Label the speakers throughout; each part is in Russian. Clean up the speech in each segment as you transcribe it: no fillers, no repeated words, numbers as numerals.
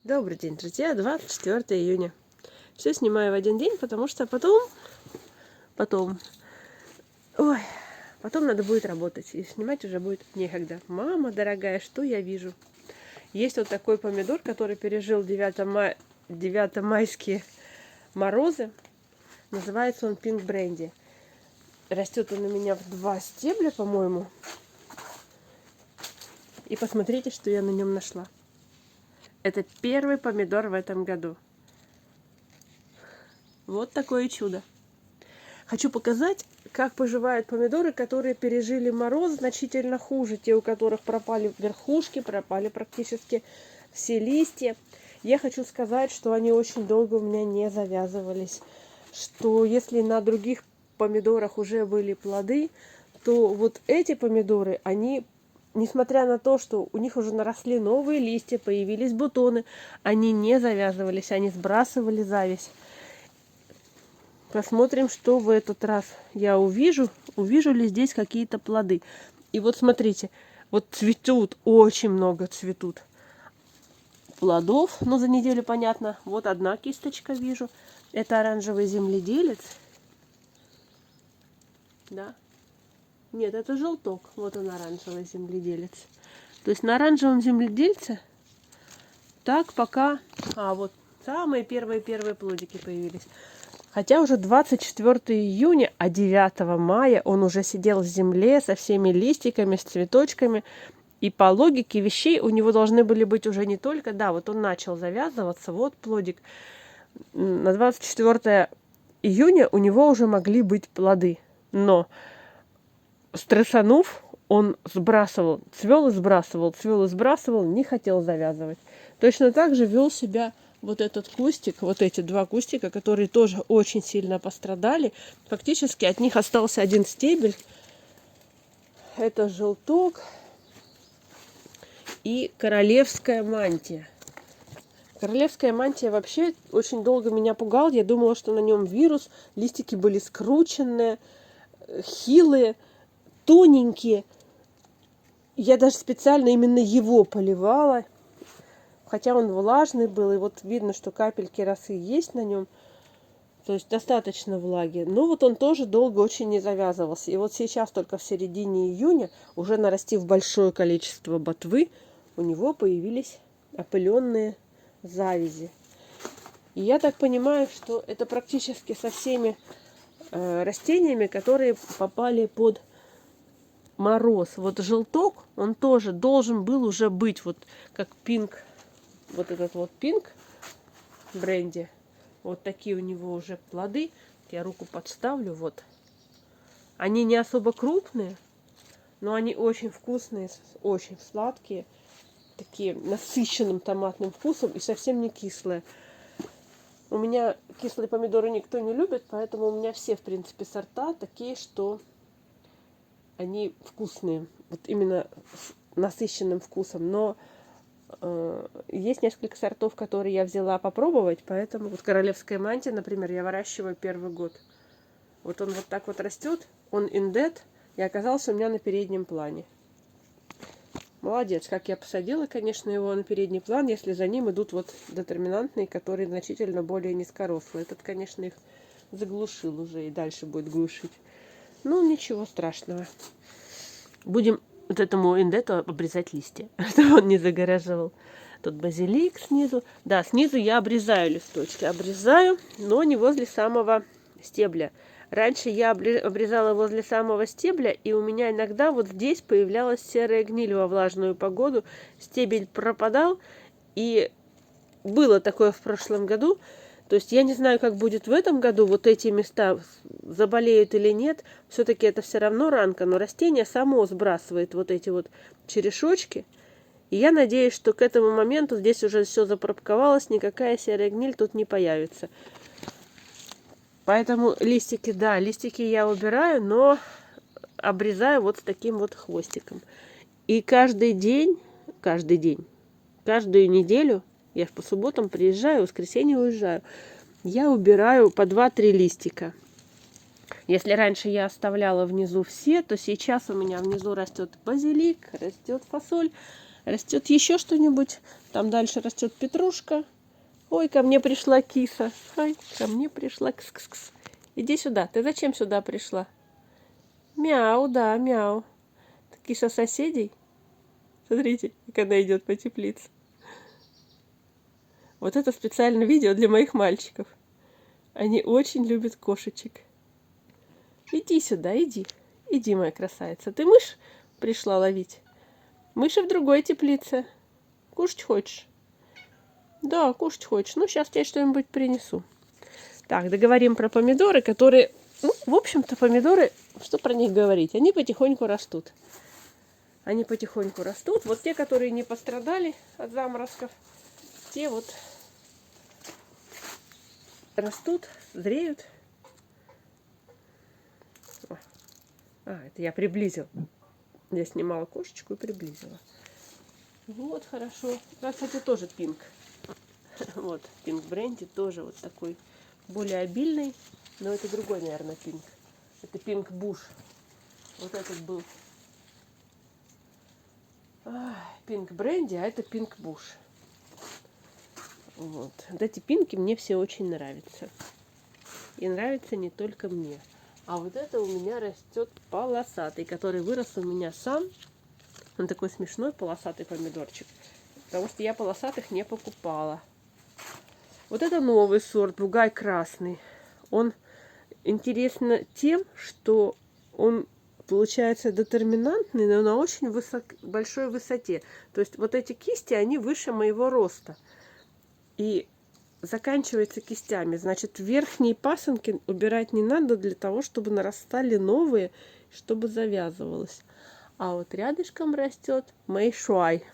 Speaker 1: Добрый день, друзья, 24 июня. Все снимаю в один день, потому что потом, ой, потом надо будет работать, и снимать уже будет некогда. Мама дорогая, что я вижу? Есть вот такой помидор, который пережил 9-майские морозы. Называется он Pink Brandy. Растет он у меня в 2 стебля, по-моему. И посмотрите, что я на нем нашла. Это первый помидор в этом году. Вот такое чудо. Хочу показать, как поживают помидоры, которые пережили мороз значительно хуже. Те, у которых пропали верхушки, пропали практически все листья. Я хочу сказать, что они очень долго у меня не завязывались. Что если на других помидорах уже были плоды, то вот эти помидоры, они, несмотря на то, что у них уже наросли новые листья, появились бутоны, они не завязывались, они сбрасывали завязь. Посмотрим, что в этот раз я увижу. Увижу ли здесь какие-то плоды. И вот смотрите, вот цветут, очень много цветут плодов. Ну, за неделю понятно. Вот одна кисточка вижу. Это оранжевый земледелец. Да. Нет, это желток. Вот он, оранжевый земледелец. То есть на оранжевом земледельце так пока... вот самые первые плодики появились. Хотя уже 24 июня, а 9 мая он уже сидел в земле со всеми листиками, с цветочками. И по логике вещей у него должны были быть уже не только... Да, вот он начал завязываться, вот плодик. На 24 июня у него уже могли быть плоды. Но стрессанув, он сбрасывал, цвел и сбрасывал, не хотел завязывать. Точно так же вел себя вот этот кустик, вот эти 2 кустика, которые тоже очень сильно пострадали. Фактически от них остался один стебель. Это желток и королевская мантия. Королевская мантия вообще очень долго меня пугал. Я думала, что на нем вирус. Листики были скрученные, хилые, тоненькие. Я даже специально именно его поливала. Хотя он влажный был, и вот видно, что капельки росы есть на нем. То есть достаточно влаги. Но вот он тоже долго очень не завязывался. И вот сейчас, только в середине июня, уже нарастив большое количество ботвы, у него появились опыленные завязи. И я так понимаю, что это практически со всеми растениями, которые попали под мороз. Вот желток, он тоже должен был уже быть, вот как пинк. Вот этот вот Pink Brandy. Вот такие у него уже плоды. Я руку подставлю. Вот. Они не особо крупные, но они очень вкусные, очень сладкие. Такие насыщенным томатным вкусом и совсем не кислые. У меня кислые помидоры никто не любит, поэтому у меня все, в принципе, сорта такие, что они вкусные. Вот именно с насыщенным вкусом. Но есть несколько сортов, которые я взяла попробовать, поэтому вот королевская мантия, например, я выращиваю первый год. Вот он вот так вот растет, он индет, и оказался у меня на переднем плане. Молодец, как я посадила, конечно, его на передний план, если за ним идут вот детерминантные, которые значительно более низкорослые. Этот, конечно, их заглушил уже и дальше будет глушить. Ну, ничего страшного. Будем вот этому индету обрезать листья, чтобы он не загораживал. Тут базилик снизу. Да, снизу я обрезаю листочки. Обрезаю, но не возле самого стебля. Раньше я обрезала возле самого стебля, и у меня иногда вот здесь появлялась серая гниль во влажную погоду. Стебель пропадал, и было такое в прошлом году. То есть я не знаю, как будет в этом году, вот эти места заболеют или нет. Все-таки это все равно ранка, но растение само сбрасывает вот эти вот черешочки. И я надеюсь, что к этому моменту здесь уже все запробковалось, никакая серая гниль тут не появится. Поэтому листики, да, листики я убираю, но обрезаю вот с таким вот хвостиком. И каждую неделю, я по субботам приезжаю, в воскресенье уезжаю, я убираю по 2-3 листика. Если раньше я оставляла внизу все, то сейчас у меня внизу растет базилик, растет фасоль, Растет еще что-нибудь. Там дальше растет петрушка. Ой, ко мне пришла киса. Ой, ко мне пришла кс-кс-кс. Иди сюда. Ты зачем сюда пришла? Мяу, да, мяу. Ты киса соседей? Смотрите, как она идет по теплице. Вот это специальное видео для моих мальчиков. Они очень любят кошечек. Иди сюда, иди. Иди, моя красавица. Ты мышь пришла ловить? Мыши в другой теплице. Кушать хочешь? Да, кушать хочешь. Ну, сейчас тебе что-нибудь принесу. Так, договорим про помидоры, которые... Ну, в общем-то, помидоры, что про них говорить? Они потихоньку растут. Они потихоньку растут. Вот те, которые не пострадали от заморозков, те вот растут, зреют. Это я приблизил. Я снимала кошечку и приблизила. Вот, хорошо. Кстати, тоже пинк. Вот, пинк бренди тоже вот такой более обильный. Но это другой, наверное, пинк. Это пинк буш. Вот этот был пинк бренди, а это пинк буш. Вот эти пинки мне все очень нравятся. И нравится не только мне. А вот это у меня растет полосатый, который вырос у меня сам. Он такой смешной полосатый помидорчик. Потому что я полосатых не покупала. Вот это новый сорт, бугай красный. Он интересен тем, что он получается детерминантный, но на очень большой высоте. То есть вот эти кисти, они выше моего роста. И заканчивается кистями. Значит, верхние пасынки убирать не надо для того, чтобы нарастали новые, чтобы завязывалось. А вот рядышком растет мэйшуай.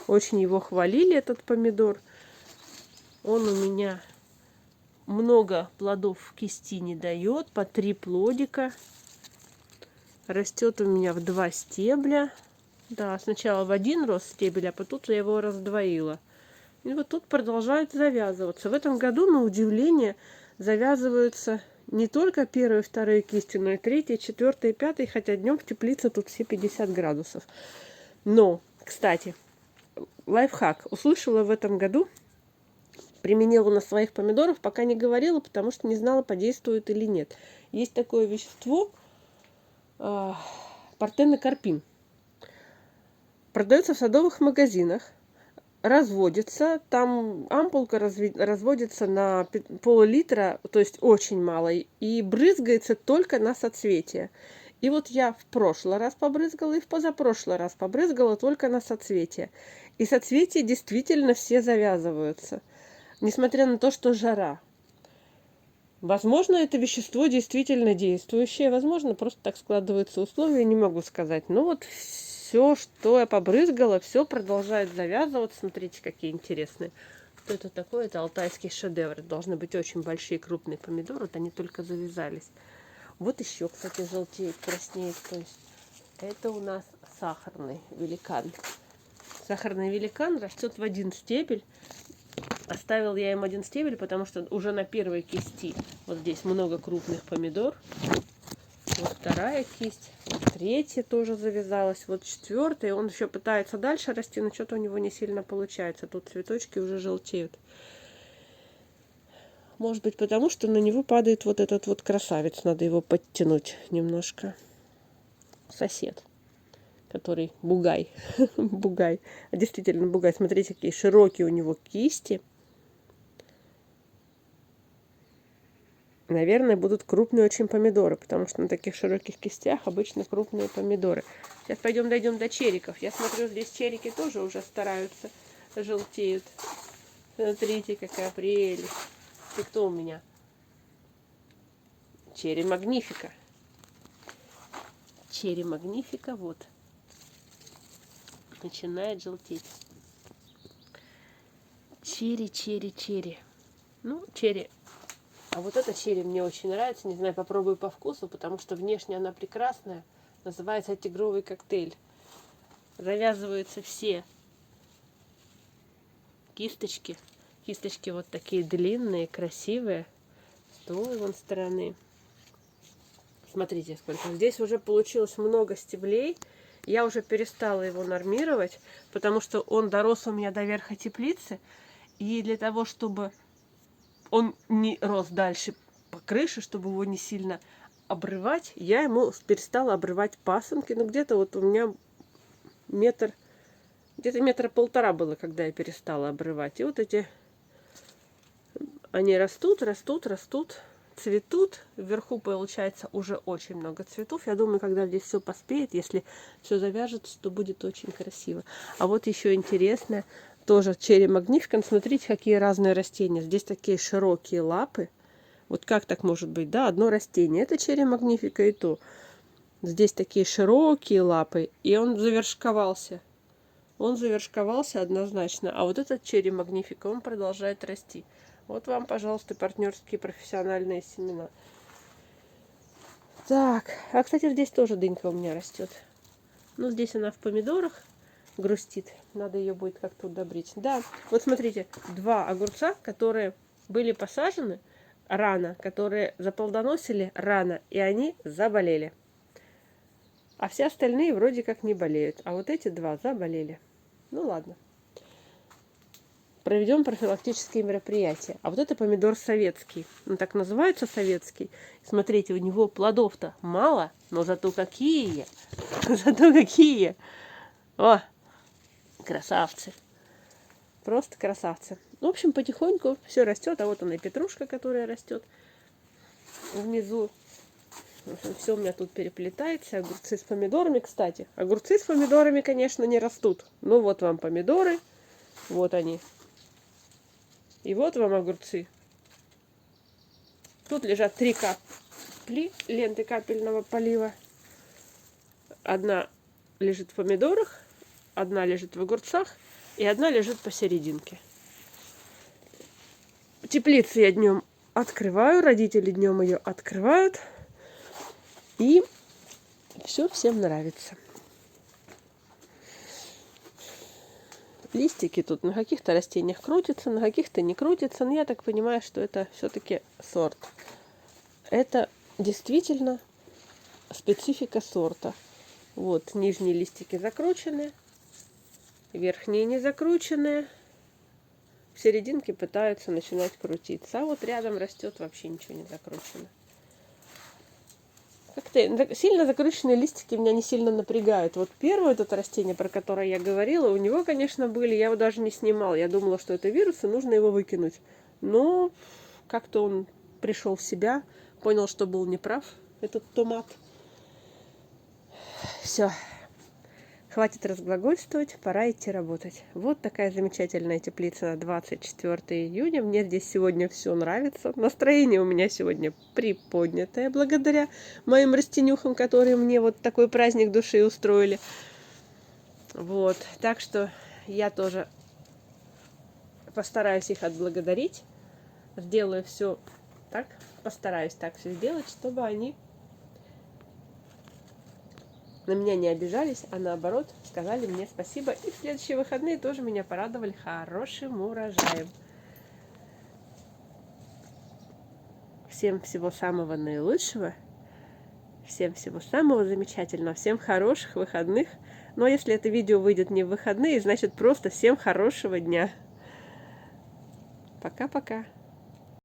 Speaker 1: Очень его хвалили, этот помидор. Он у меня много плодов в кисти не дает, по 3 плодика. Растет у меня в 2 стебля. Да, сначала в один рос стебель, а потом я его раздвоила. И вот тут продолжает завязываться. В этом году, на удивление, завязываются не только первые и вторые кисти, но и третьи, четвертые, пятые, хотя днем в теплице тут все 50 градусов. Но, кстати, лайфхак. Услышала в этом году, применила на своих помидорах, пока не говорила, потому что не знала, подействует или нет. Есть такое вещество, партенокарпин. Продается в садовых магазинах. Разводится, там ампулка разводится на пол-литра, то есть очень мало, и брызгается только на соцветие. И вот я в прошлый раз побрызгала, и в позапрошлый раз побрызгала только на соцветие. И соцветия действительно все завязываются, несмотря на то, что жара. Возможно, это вещество действительно действующее, возможно, просто так складываются условия, не могу сказать. Но вот все, что я побрызгала, все продолжает завязываться. Смотрите, какие интересные. Что это такое? Это алтайский шедевр. Должны быть очень большие крупные помидоры. Вот они только завязались. Вот еще, кстати, желтеет, краснеет. То есть это у нас сахарный великан. Сахарный великан растет в один стебель. Оставил я им один стебель, потому что уже на первой кисти вот здесь много крупных помидор. Вот вторая кисть, вот третья тоже завязалась, вот четвертая. Он еще пытается дальше расти, но что-то у него не сильно получается. Тут цветочки уже желтеют. Может быть, потому что на него падает вот этот вот красавец. Надо его подтянуть немножко. Сосед, который бугай. Бугай. А действительно бугай. Смотрите, какие широкие у него кисти. Наверное, будут крупные очень помидоры, потому что на таких широких кистях обычно крупные помидоры. Сейчас пойдем дойдем до чериков. Я смотрю, здесь черики тоже уже стараются, желтеют. Смотрите, какая прелесть. Ты кто у меня? Черри магнифика. Черри магнифика, вот. Начинает желтеть. Черри, черри, черри. Ну, черри. А вот эта черри мне очень нравится. Не знаю, попробую по вкусу, потому что внешне она прекрасная. Называется тигровый коктейль. Завязываются все кисточки. Кисточки вот такие длинные, красивые. С той вон стороны. Смотрите, сколько. Здесь уже получилось много стеблей. Я уже перестала его нормировать, потому что он дорос у меня до верха теплицы. И для того, чтобы он не рос дальше по крыше, чтобы его не сильно обрывать, я ему перестала обрывать пасынки. Ну, где-то вот у меня где-то метра полтора было, когда я перестала обрывать. И вот эти, они растут, растут, растут, цветут. Вверху получается уже очень много цветов. Я думаю, когда здесь все поспеет, если все завяжется, то будет очень красиво. А вот еще интересное, тоже черри магнификант. Смотрите, какие разные растения. Здесь такие широкие лапы. Вот как так может быть, да? Одно растение. Это черри магнифика и то. Здесь такие широкие лапы, и он завершковался. Он завершковался однозначно. А вот этот черри магнифика, он продолжает расти. Вот вам, пожалуйста, партнерские профессиональные семена. Так, а, кстати, здесь тоже дынька у меня растет. Ну, здесь она в помидорах грустит. Надо ее будет как-то удобрить. Да, вот смотрите, два огурца, которые были посажены рано, которые заплодоносили рано, и они заболели. А все остальные вроде как не болеют. А вот эти два заболели. Ну ладно. Проведем профилактические мероприятия. А вот это помидор советский. Он так называется, советский. Смотрите, у него плодов-то мало, но зато какие. Зато какие. О, красавцы. Просто красавцы. В общем, потихоньку все растет. А вот она и петрушка, которая растет внизу. Все у меня тут переплетается. Огурцы с помидорами, кстати. Огурцы с помидорами, конечно, не растут. Ну вот вам помидоры. Вот они. И вот вам огурцы. Тут лежат 3 капли ленты капельного полива. Одна лежит в помидорах, одна лежит в огурцах, и одна лежит посерединке. Теплицу я днем открываю, родители днем ее открывают. И все всем нравится. Листики тут на каких-то растениях крутятся, на каких-то не крутятся. Но я так понимаю, что это все-таки сорт. Это действительно специфика сорта. Вот нижние листики закручены, верхние не закручены. В серединке пытаются начинать крутиться. А вот рядом растет, вообще ничего не закручено. Как-то сильно закрученные листики меня не сильно напрягают. Вот первое это растение, про которое я говорила, у него, конечно, были, я его даже не снимала. Я думала, что это вирус, и нужно его выкинуть. Но как-то он пришел в себя, понял, что был неправ, этот томат. Все. Хватит разглагольствовать, пора идти работать. Вот такая замечательная теплица на 24 июня. Мне здесь сегодня все нравится. Настроение у меня сегодня приподнятое, благодаря моим растенюхам, которые мне вот такой праздник души устроили. Вот, так что я тоже постараюсь их отблагодарить. Сделаю все так, постараюсь так все сделать, чтобы они на меня не обижались, а наоборот сказали мне спасибо. И в следующие выходные тоже меня порадовали хорошим урожаем. Всем всего самого наилучшего. Всем всего самого замечательного. Всем хороших выходных. Но если это видео выйдет не в выходные, значит просто всем хорошего дня. Пока-пока.